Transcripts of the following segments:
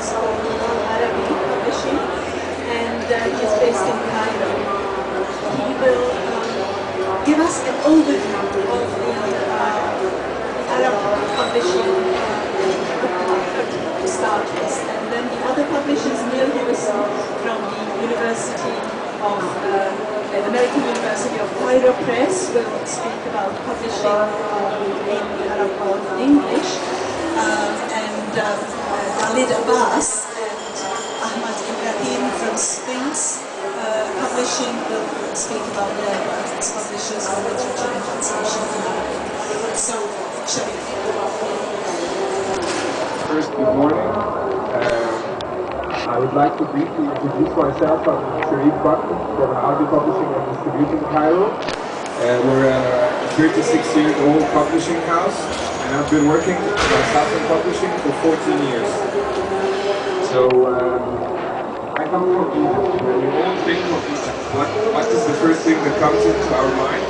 is called Arabi Publishing, and he's based in Cairo. He will give us an overview of the Arab publishing to start with, and then the other publishers, Neil Hewison from the University of American University of Cairo Press, will speak about publishing in the Arab world in English, and Khalid Abbas and Ahmad Ibrahim from Sphinx Publishing will speak about the publishers of literature and translation in Arabic. So, Sherif. First, good morning. I would like to briefly introduce myself. I'm Sherif Bakr from Arabi Publishing and Distributing Cairo. We're a 36-year-old publishing house, and I've been working myself in publishing for 14 years. So I come from Egypt. When we all think of Egypt, what is the first thing that comes into our mind?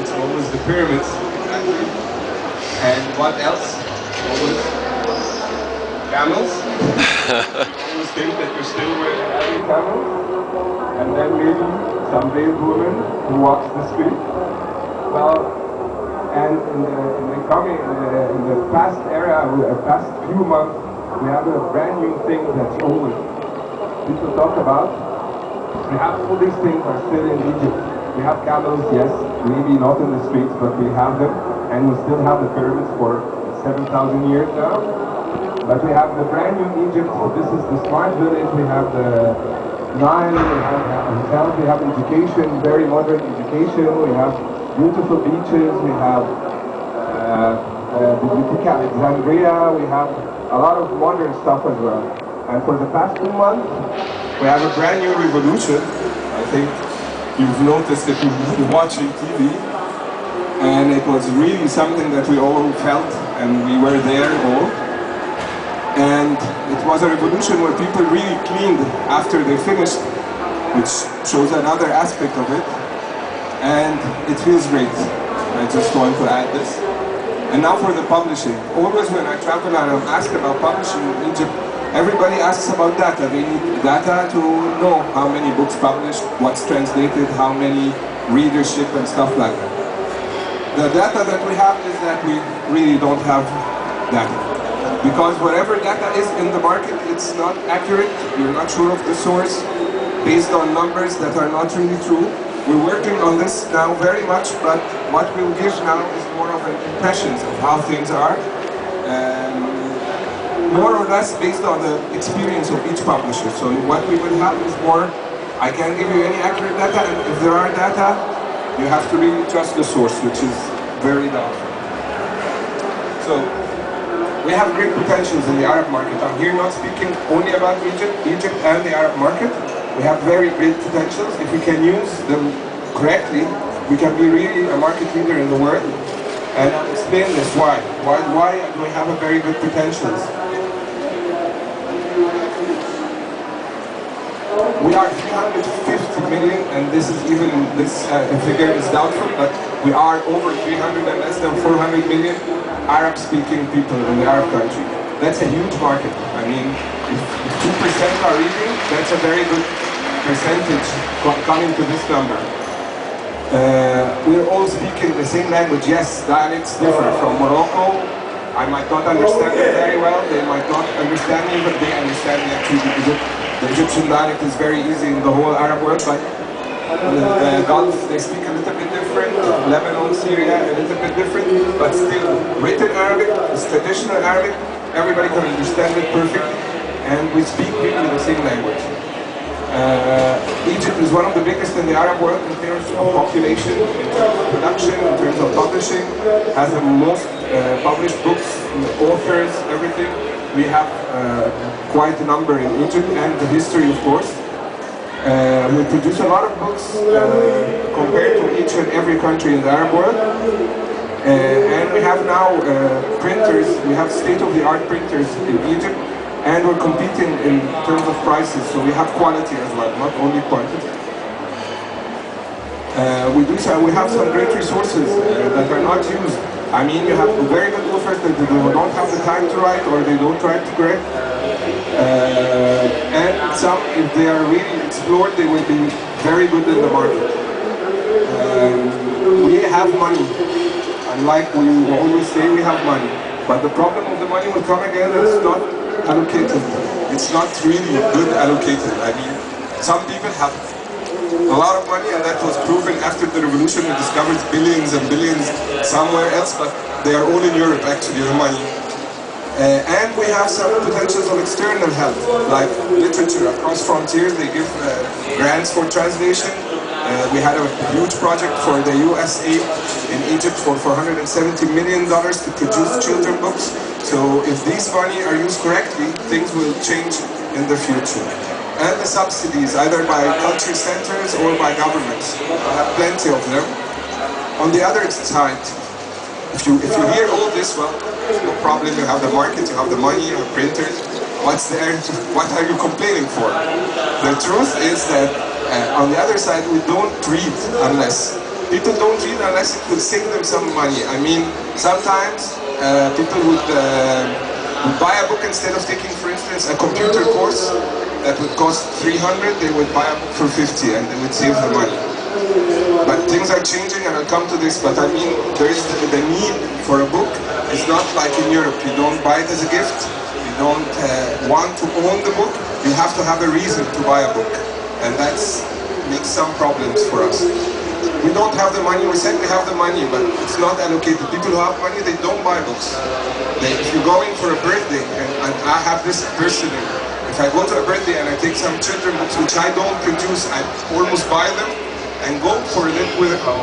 It's always the pyramids, exactly. And what else? Always camels. Always think that you're still wearing camels. And then maybe some brave woman who walks the street. Well, and in the past era, past few months, we have a brand new thing that's always people talk about. We have all these things are still in Egypt. We have camels, yes, maybe not in the streets, but we have them, and we still have the pyramids for 7,000 years now. But we have the brand new Egypt. This is the smart village. We have the Nile. We have hotels. We have education, very modern education. We have beautiful beaches. We have the Bibliotheca Alexandria. We have a lot of modern stuff as well. And for the past 2 months, we have a brand new revolution. I think you've noticed if you've been watching TV. And it was really something that we all felt, and we were there all. And it was a revolution where people really cleaned after they finished, which shows another aspect of it. And it feels great. I just want to add this. And now for the publishing. Always when I travel and I'm asked about publishing in Egypt, everybody asks about data. They need data to know how many books published, what's translated, how many readership and stuff like that. The data that we have is that we really don't have data. Because whatever data is in the market, it's not accurate, you're not sure of the source, based on numbers that are not really true. We're working on this now very much, but what we'll give now is more of an impressions of how things are, more or less based on the experience of each publisher. So what we will have is more, I can't give you any accurate data, and if there are data, you have to really trust the source, which is very doubtful. So, we have great potentials in the Arab market. I'm here not speaking only about Egypt and the Arab market. We have very great potentials. If we can use them correctly, we can be really a market leader in the world. And I'll explain this why. Why do we have a very good potentials? We are 350 million, and this is even, this figure is doubtful, but we are over 300 and less than 400 million Arab-speaking people in the Arab country. That's a huge market. I mean, if 2% are reading, that's a very good percentage coming to this number. We're all speaking the same language. Yes, dialects differ. From Morocco, I might not understand it very well, they might not understand me, but they understand me actually. The Egyptian dialect is very easy in the whole Arab world, but the Gulf, they speak a little bit different. Lebanon, Syria, a little bit different, but still written Arabic, it's traditional Arabic, everybody can understand it perfectly, and we speak really the same language. Egypt is one of the biggest in the Arab world in terms of population, in terms of production, in terms of publishing, has the most published books, authors, everything. We have quite a number in Egypt, and the history, of course. We produce a lot of books compared to each and every country in the Arab world. And we have now printers, we have state-of-the-art printers in Egypt, and we're competing in terms of prices, so we have quality as well, not only quantity. We have some great resources that are not used. I mean, you have very good authors that they don't have the time to write, or they don't write correct. And some, if they are really explored, they will be very good in the market. We have money, unlike we always say we have money, but the problem of the money will come again, it's not allocated. It's not really good allocated. I mean, some people have a lot of money, and that was proven after the revolution. We discovered billions and billions somewhere else, but they are all in Europe actually, the money. And we have some potentials of external help, like literature across frontiers. They give grants for translation. We had a huge project for the USA in Egypt for $470 million to produce children's books. So if these money are used correctly, things will change in the future. And the subsidies, either by culture centers or by governments. We have plenty of them. On the other side, if you hear all this, well, no problem, you have the market, you have the money, you have printers. What's there? What are you complaining for? The truth is that on the other side, we don't read unless. People don't read unless it will save them some money. I mean, sometimes people would buy a book instead of taking, for instance, a computer course that would cost 300, they would buy a book for 50 and they would save the money. But things are changing, and I'll come to this, but I mean, there is the need for a book. It's not like in Europe, you don't buy it as a gift, you don't want to own the book, you have to have a reason to buy a book. And that makes some problems for us. We don't have the money, we said we have the money, but it's not allocated. People who have money, they don't buy books. If you're going for a birthday, and I have this personally, if I go to a birthday and I take some children's books, which I don't produce, I almost buy them, and go for it with, oh,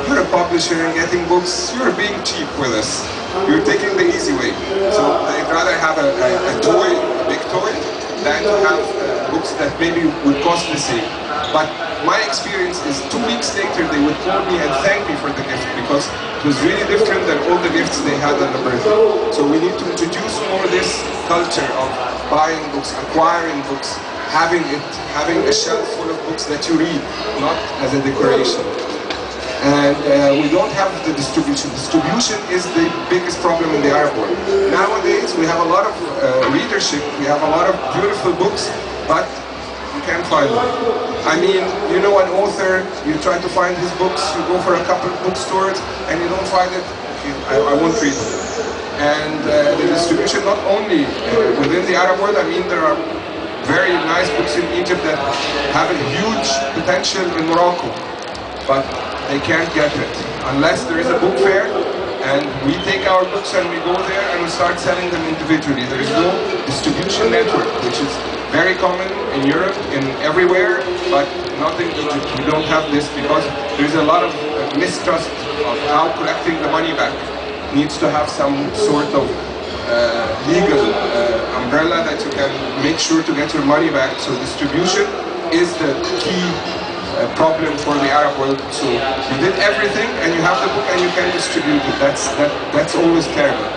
you're a publisher and getting books, you're being cheap with us. You're taking the easy way. So they'd rather have a toy, a big toy, than to have books that maybe would cost the same. But my experience is 2 weeks later they would call me and thank me for the gift, because it was really different than all the gifts they had on the birthday. So we need to introduce more this culture of buying books, acquiring books, having a shelf full of books that you read, not as a decoration. And we don't have the distribution. Distribution is the biggest problem in the Arab world. Nowadays we have a lot of readership, we have a lot of beautiful books, but you can't find them. I mean, you know an author, you try to find his books, you go for a couple of bookstores and you don't find it, I won't read it. And the distribution not only within the Arab world, I mean there are very nice books in Egypt that have a huge potential in Morocco, but they can't get it unless there is a book fair and we take our books and we go there and we start selling them individually. There is no distribution network, which is very common in Europe, in everywhere, but not in Egypt. We don't have this because there's a lot of mistrust of how collecting the money back needs to have some sort of legal umbrella that you can make sure to get your money back. So distribution is the key problem for the Arab world. So you did everything and you have the book and you can distribute it. That's always terrible.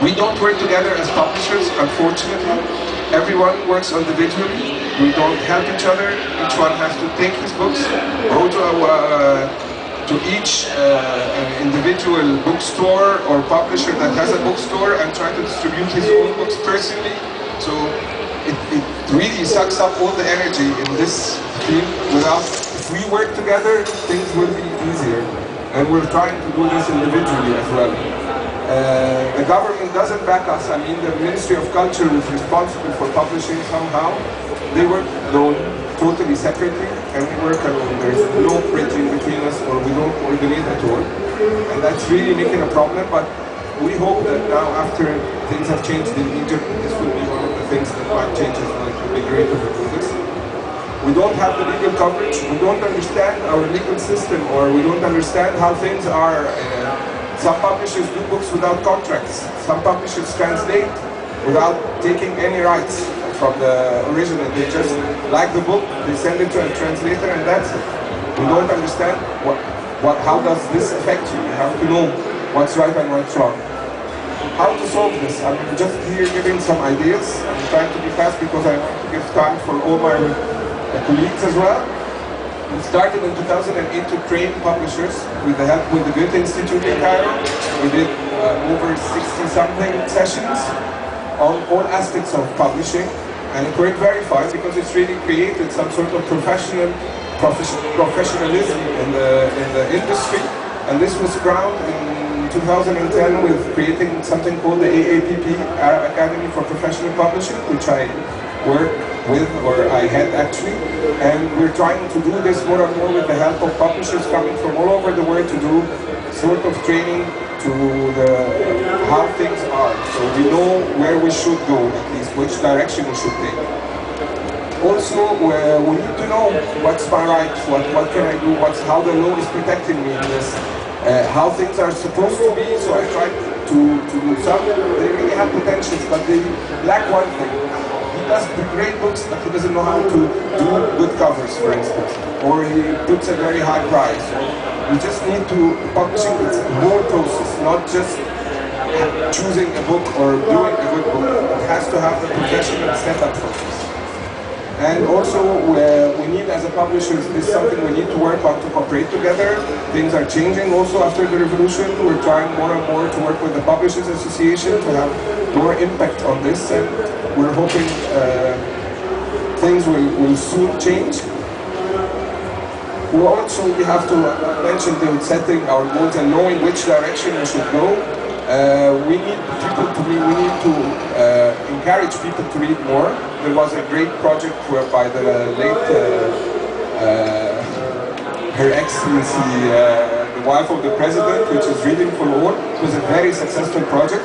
We don't work together as publishers, unfortunately. Everyone works individually. We don't help each other. Each one has to take his books, go to each individual bookstore or publisher that has a bookstore and try to distribute his own books personally. So it really sucks up all the energy in this field. If we work together, things will be easier. And we're trying to do this individually as well. The government doesn't back us. I mean, the Ministry of Culture is responsible for publishing somehow. They work alone, totally separately, and we work alone. There's no bridging between us, or we don't coordinate at all. And that's really making a problem, but we hope that now, after things have changed in Egypt, this will be one of the things that might change as well. It will be great if we do this. We don't have the legal coverage, we don't understand our legal system, or we don't understand how things are. Some publishers do books without contracts. Some publishers translate without taking any rights from the original. They just like the book, they send it to a translator, and that's it. We don't understand how does this affect you. You have to know what's right and what's wrong. How to solve this? I'm just here giving some ideas. I'm trying to be fast because I want to give time for all my colleagues as well. We started in 2008 to train publishers with the help with the Goethe Institute in Cairo. We did over 60-something sessions. on all aspects of publishing, and it worked very fine because it's really created some sort of professionalism in the industry. And this was crowned in 2010 with creating something called the AAPP, Arab Academy for Professional Publishing, which I work with, or I head actually. And we're trying to do this more and more with the help of publishers coming from all over the world to do sort of training to how things are. So we know where we should go, at least which direction we should take. Also, we need to know what's my rights, what can I do, how the law is protecting me in this, how things are supposed to be. So I try to do some. They really have potentials, but they lack one thing. He does great books, but he doesn't know how to do good covers, for instance, or he puts a very high price. We just need to, publishing is a whole process, not just choosing a book or doing a good book. It has to have the professional setup process. And also, we need, as a publisher, this is something we need to work on to cooperate together. Things are changing also after the revolution. We're trying more and more to work with the Publishers Association to have more impact on this, and we're hoping things will soon change. We have to mention the setting our goals and knowing which direction we should go. We need to encourage people to read more. There was a great project by the late Her Excellency, the wife of the president, which is Reading for All. It was a very successful project.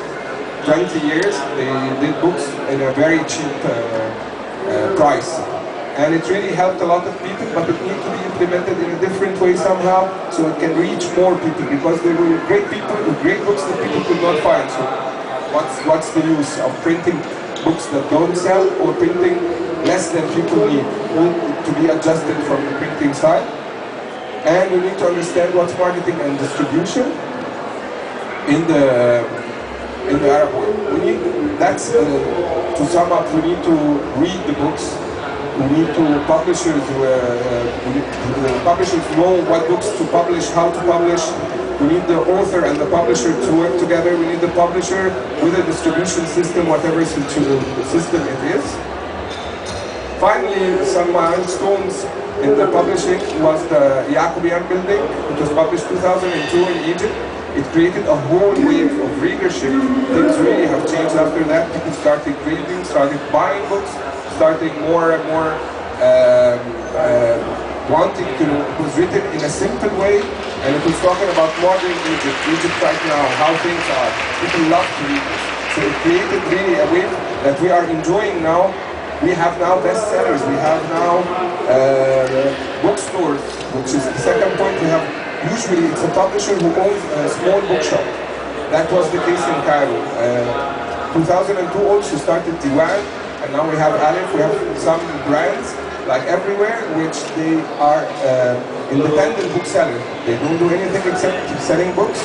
20 years, they did books at a very cheap price. And it really helped a lot of people, but it needs to be implemented in a different way somehow, so it can reach more people, because there were great people, great books that people could not find. So what's the use of printing books that don't sell, or printing less than people need to be adjusted from the printing side? And we need to understand what's marketing and distribution in the Arab world. We need, to sum up, we need to read the books. We need to publishers know what books to publish, how to publish. We need the author and the publisher to work together. We need the publisher with a distribution system, whatever system it is. Finally, some milestones in the publishing was the Yacobian building. It was published 2002 in Egypt. It created a whole wave of readership. Things really have changed after that. People started reading, started buying books, starting more and more wanting to know. It was written in a simple way, and it was talking about modern Egypt right now, how things are. People love to read this. So it created really a wave that we are enjoying now. We have now bestsellers, we have now bookstores, which is the second point. We have, usually it's a publisher who owns a small bookshop. That was the case in Cairo. 2002 also started Diwan. And now we have Aleph, we have some brands, like everywhere, which they are independent booksellers. They don't do anything except selling books.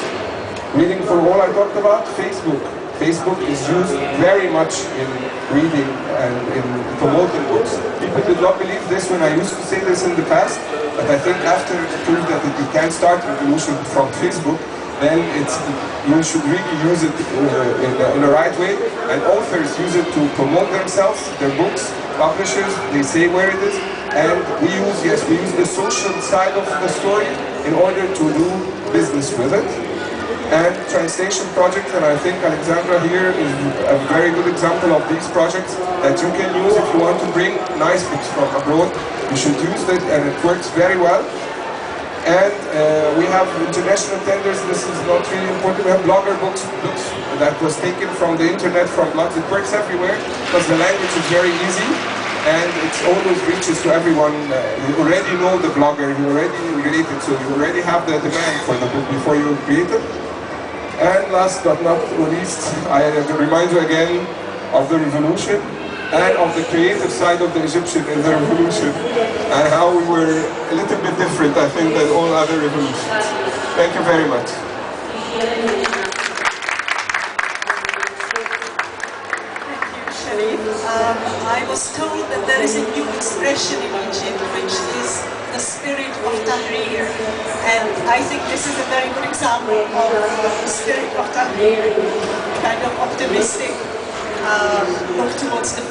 Reading for All I talked about, Facebook. Facebook is used very much in reading and in promoting books. People did not believe this when I used to say this in the past, but I think after it proved that you can start revolution from Facebook, then you should really use it in the right way. And authors use it to promote themselves, their books. Publishers, they say where it is. And we use the social side of the story in order to do business with it. And translation projects, and I think Alexandra here is a very good example of these projects that you can use if you want to bring nice books from abroad. You should use it, and it works very well. And we have international tenders. This is not really important. We have blogger books that was taken from the internet, from blogs. It works everywhere because the language is very easy and it always reaches to everyone. You already know the blogger, you already relate it, so you already have the demand for the book before you create it. And last but not least, I remind you again of the revolution and of the creative side of the Egyptian in the revolution, and how we were a little bit different, I think, than all other revolutions. Thank you very much. Thank you, Sherif. I was told that there is a new expression in Egypt, which is the spirit of Tahrir, and I think this is a very good example of the spirit of Tahrir, kind of optimistic work towards the